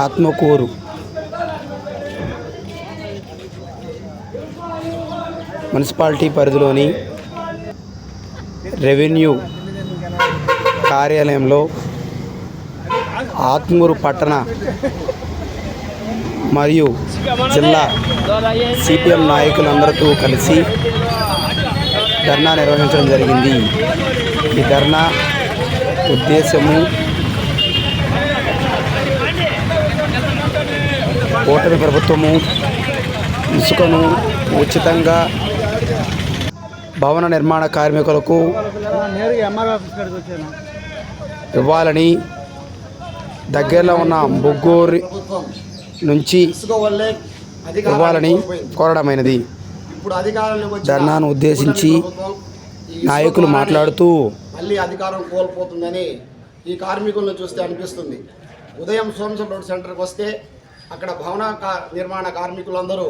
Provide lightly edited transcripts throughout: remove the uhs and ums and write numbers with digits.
Atmakur municipality పరిధిలోని revenue కార్యాలయంలో ఆత్మకూరు పట్టణ మరియు జిల్లా సిపిఎం నాయకులందరితో కలిసి ధర్నా నిర్వహించడం జరిగింది. ఈ ధర్నా ఉద్దేశము కూటమి ప్రభుత్వము ఇసుకను ఉచితంగా భవన నిర్మాణ కార్మికులకు ఇవ్వాలని, దగ్గరలో ఉన్న బొగ్గూరు నుంచి ఇవ్వాలని కోరడమైనది. ధర్నాను ఉద్దేశించి నాయకులు మాట్లాడుతూ మళ్ళీ అధికారం కోల్పోతుందని ఈ కార్మికులను చూస్తే అనిపిస్తుంది. ఉదయం సోమశిల రోడ్ సెంటర్కి వస్తే అక్కడ భవన నిర్మాణ కార్మికులందరూ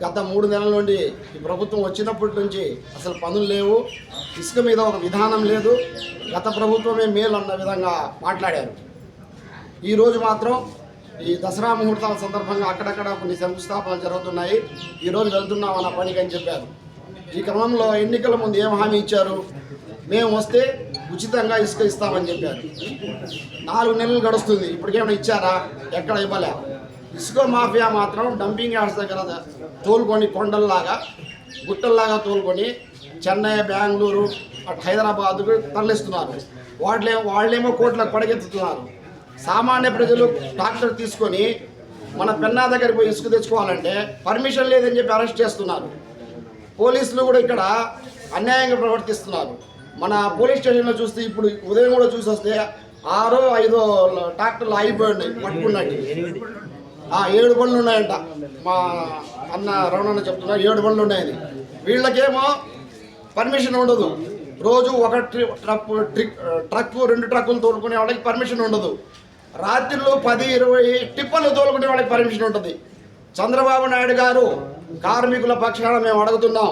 గత 3 నెలల నుండి ఈ ప్రభుత్వం వచ్చినప్పటి నుంచి అసలు పనులు లేవు, ఇసుక మీద ఒక విధానం లేదు, గత ప్రభుత్వమే మేలు అన్న విధంగా మాట్లాడారు. ఈరోజు మాత్రం ఈ దసరా ముహూర్తాల సందర్భంగా అక్కడక్కడ కొన్ని శంకుస్థాపనలు జరుగుతున్నాయి, ఈరోజు వెళ్తున్నాం అన్న పనికి అని చెప్పారు. ఈ క్రమంలో ఎన్నికల ముందు ఏం హామీ ఇచ్చారు? మేము వస్తే ఉచితంగా ఇసుక ఇస్తామని చెప్పారు. 4 నెలలు గడుస్తుంది, ఇప్పటికేమైనా ఇచ్చారా? ఎక్కడ ఇవ్వలే. ఇసుక మాఫియా మాత్రం డంపింగ్ యార్డ్స్ దగ్గర తోలుకొని కొండల్లాగా గుట్టల్లాగా తోలుకొని చెన్నై, బెంగళూరు, అటు హైదరాబాద్కు తరలిస్తున్నారు. వాళ్ళేమో కోట్లకు పడగెత్తుతున్నారు. సామాన్య ప్రజలు ట్రాక్టర్ తీసుకొని మన పెన్నా దగ్గరికి పోయి ఇసుక తెచ్చుకోవాలంటే పర్మిషన్ లేదని చెప్పి అరెస్ట్ చేస్తున్నారు. పోలీసులు కూడా ఇక్కడ అన్యాయంగా ప్రవర్తిస్తున్నారు. మన పోలీస్ స్టేషన్లో చూస్తే ఇప్పుడు ఉదయం కూడా చూసి వస్తే 6, 5 ట్రాక్టర్లు ఆగిపోయి పట్టుకున్నట్టు 7 బండ్లు ఉన్నాయంట. మా అన్న రమణన్న చెప్తున్నారు 7 బండ్లు ఉన్నాయని. వీళ్ళకేమో పర్మిషన్ ఉండదు. రోజు ఒక ట్రక్ 2 ట్రక్కులు తోలుకునే వాళ్ళకి పర్మిషన్ ఉండదు. రాత్రిలో 10, 20 టిప్పర్లు తోలుకునే వాళ్ళకి పర్మిషన్ ఉంటుంది. చంద్రబాబు నాయుడు గారు కార్మికుల పక్షాన మేము అడుగుతున్నాం,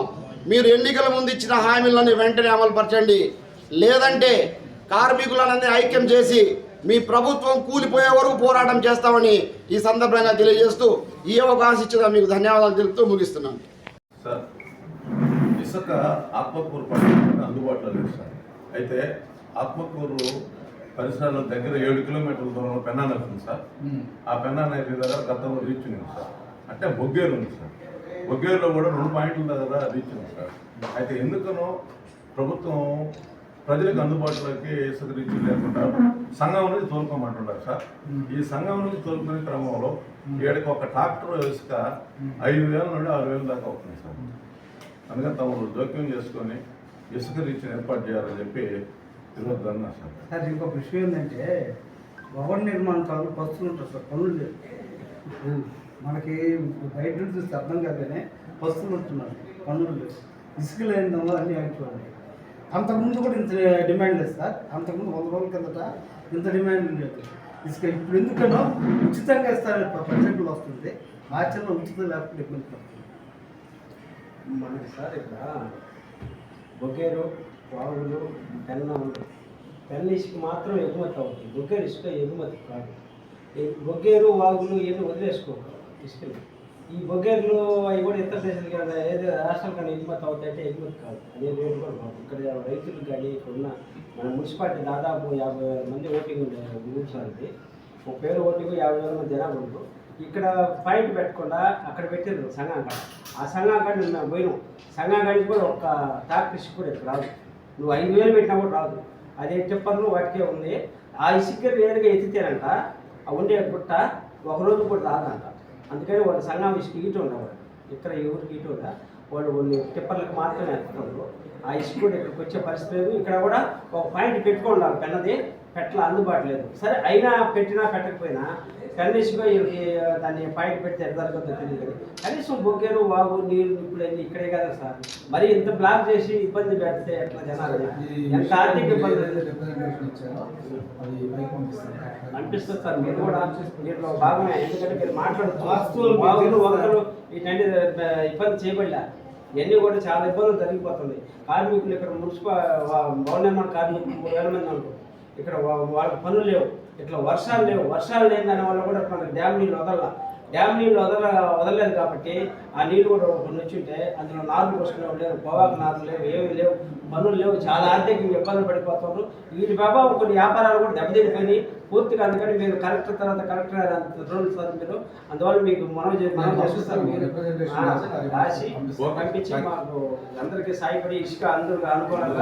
మీరు ఎన్నికల ముందు ఇచ్చిన హామీలను వెంటనే అమలుపరచండి, లేదంటే కార్మికులన్నీ ఐక్యం చేసి మీ ప్రభుత్వం కూలిపోయే వరకు పోరాటం చేస్తామని ఈ సందర్భంగా తెలియజేస్తూ ఈ అవకాశం ఇచ్చిన మీకు ధన్యవాదాలు తెలుపుతూ ముగిస్తున్నాను. సార్, ఇసుక ఆత్మకూరు పట్టణానికి అందుబాటులో లేదు సార్. అయితే ఆత్మకూరు పరిసరాల దగ్గర 7 కిలోమీటర్ల దూరంలో పెన్నా నది ఉంది సార్. ఆ పెన్నా నది దగ్గర గతంలో రీచ్ ఉంది సార్. అంటే బొగ్గేరు ఉంది సార్. బొగ్గేరులో కూడా 2 పాయింట్ల దగ్గర రీచ్ ఉంది సార్. అయితే ఎందుకనో ప్రభుత్వం ప్రజలకు అందుబాటులోకి ఇసుక రీచ్ లేకుండా సంఘం నుంచి తోలుకోమంటున్నారు సార్. ఈ సంఘం నుంచి తోలుకునే క్రమంలో ఏడకి ఒక ట్రాక్టర్ ఇసుక 5,000 నుండి 6,000 దాకా అవుతుంది సార్. అందుకని తమరు జోక్యం చేసుకొని ఇసుక రీచ్ ఏర్పాటు చేయాలని చెప్పి ఈరోజు అన్నా సార్. సార్, ఇంకొక విషయం ఏంటంటే భవన నిర్మాణాలు పస్తులు ఉంటారు సార్, పనులు లేవు. మనకి బయట నుంచి చూస్తే అర్థం కాకనే పస్తులు ఉంటున్నారు, పనులు లేవు. ఇసుక లేని దానిలో అన్నీ ఆగిపోవాలి. అంతకుముందు కూడా ఇంత డిమాండ్ లేదు సార్. అంతకుముందు 100 రోజుల కిందట ఇంత డిమాండ్ లేదు ఇసుక. ఇప్పుడు ఎందుకనో ఉచితంగా ఇస్తారని పర్సెంట్లు వస్తుంది. మార్చిలో ఉచితం లేకపోతే ఇబ్బంది పడుతుంది మనకి సార్. ఇక్కడ బొగ్గేరు, వాగులు, పెన్న ఇసుక మాత్రం ఎగుమతి అవుతుంది. బొగ్గేరు ఇసుక ఎగుమతి కాదు. బొగ్గేరు, వాగులు ఇవన్నీ వదిలేసుకోవాలి ఇసుకలు. ఈ బొగ్గేరులు అవి కూడా ఇతర దేశాలకి ఏదో రాష్ట్రాలు కానీ ఎగుమతి అవుతాయంటే ఎగుమతి కాదు. అదే రేటు కూడా కాదు. ఇక్కడ రైతులు కానీ ఇక్కడున్న మన మున్సిపాలిటీ దాదాపు 50,000 మంది ఓటింగ్ ఉండే మున్సిపాలిటీ. 30,000 ఓటింగ్ 50,000 మంది జనాభా ఉండరు. ఇక్కడ పాయింట్ పెట్టకుండా అక్కడ పెట్టారు సంఘాకాడ. ఆ సంఘాకాడ మేము పోయినాం. సంఘాకాడికి కూడా ఒక ట్రాక్టర్ ఇసుక కూడా ఇక్కడ రాదు. నువ్వు 5,000 పెట్టినా కూడా రాదు. అదే టిప్పర్లు వాటికే ఉంది. ఆ ఇసుక నేరుగా ఎత్తితేనంట ఆ ఉండే గుట్ట ఒకరోజు కూడా రాదంట. అందుకని వాళ్ళు సంఘం ఇసుక ఈట ఉండేవాళ్ళు. ఇక్కడ ఎవరికి ఈట ఉందా వాళ్ళు కొన్ని టిప్పర్లకు మాత్రమే ఎత్తుతారు. ఆ ఇసుక కూడా ఇక్కడికి వచ్చే పరిస్థితి లేదు. ఇక్కడ కూడా ఒక పాయింట్ పెట్టుకోండి, పెన్నది పెట్టల అందుబాటు లేదు. సరే, అయినా పెట్టినా పెట్టకపోయినా కనీసం దాన్ని పాయింట్ పెడితే ఎంత జరగద్దో తెలియదు. కనీసం బొగ్గేరు, వాగు, నీళ్ళు ఇప్పుడు ఇక్కడే కదా సార్. మరి ఇంత బ్లాక్ చేసి ఇబ్బంది పెడితే ఎట్లా జనాలు? ఎంత ఆర్థిక ఇబ్బంది అనిపిస్తుంది సార్. మీరు కూడా దీంట్లో భాగమే. ఎందుకంటే మీరు మాట్లాడుతున్నారు వాగులు, వంకలు వీటన్ని ఇబ్బంది చేయబడలే. ఇవన్నీ కూడా చాలా ఇబ్బందులు జరిగిపోతుంది. కార్మికులు ఇక్కడ భవన నిర్మాణ కార్మికులు 3,000 మంది ఉంటారు. ఇక్కడ వాళ్ళకి పనులు లేవు, ఇట్లా వర్షాలు లేవు. వర్షాలు లేని దాని వల్ల కూడా మనకి డ్యామ్ నీళ్ళు డ్యామ్ నీళ్ళు వదలలేదు కాబట్టి ఆ నీళ్ళు కూడా కొన్ని వచ్చింటే అందులో నార్లు పోసుకునే లేవు, పొగాకు నార్లు లేవు, ఏమీ లేవు, పనులు లేవు. చాలా ఆర్థికంగా ఇబ్బంది పడిపోతున్నారు. వీటి ప్రభావం కొన్ని వ్యాపారాలు కూడా దెబ్బతినిపోయి పూర్తిగా. అందుకని మీరు కలెక్టర్ తర్వాత కలెక్టర్ రోజులు సార్ మీరు, అందువల్ల మీకు మనం చేస్తారు మీరు రాసి పంపించి మాకు అందరికీ సాయపడి ఇసుక అందరూ అనుకోవాలి.